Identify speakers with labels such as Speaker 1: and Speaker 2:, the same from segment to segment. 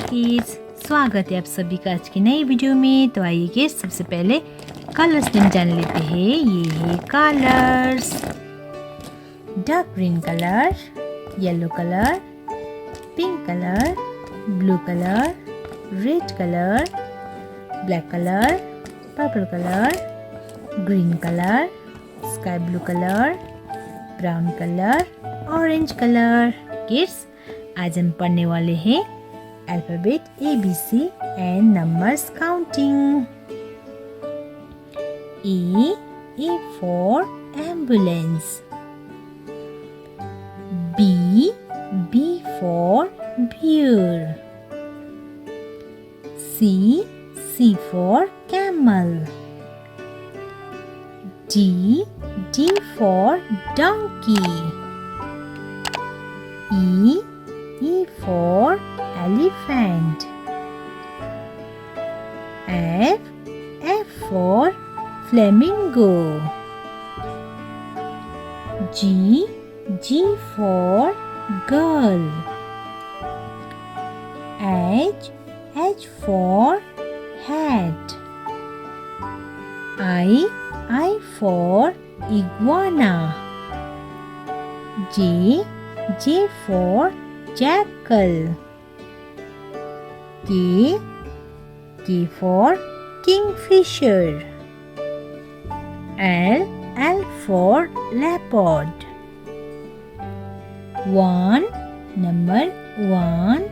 Speaker 1: Kids, स्वागत है आप सभी का आज की नई वीडियो में। तो आइए किड्स, सबसे पहले कलर्स नेम जान लेते हैं। ये है colours. Dark green colour, yellow colour, pink colour, blue colour, red colour, black colour, purple colour, green colour, sky blue colour, brown colour, orange colour. Kids, आज हम पढ़ने वाले हैं alphabet ABC and numbers counting. A for ambulance. B for bear. C for camel. D for donkey. E for elephant. F for flamingo. G for girl. H for hat. I for iguana. J for jackal. K for kingfisher. L for leopard. Number 1,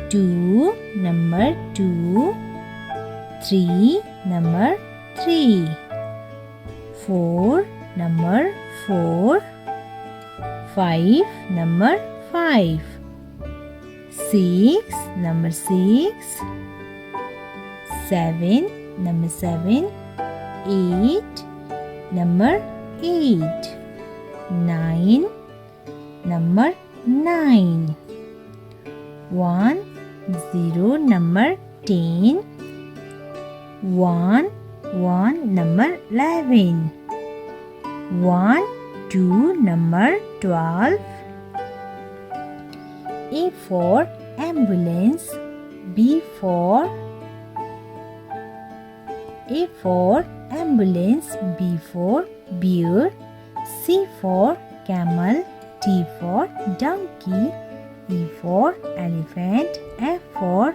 Speaker 1: 2, number 2, 3, number 3, 4, number 4, 5, number 5, 6, number 6, 7, number 7, 8, number 8, 9, number 9, 1, 0, number 10, 1, number 11, 1, 2, number 12. A for ambulance. B for ambulance. B for bear. C for camel. D for donkey. E for elephant. F for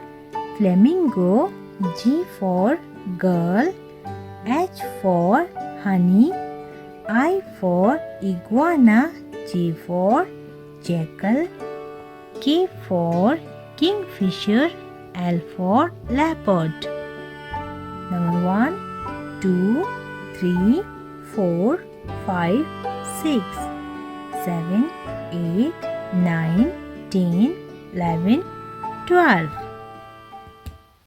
Speaker 1: flamingo. G for girl. H for honey. I for iguana. J for jackal. K for kingfisher. L for leopard. Number 1, 2, 3, 4, 5, 6, 7, 8, 9, 10, 11, 12.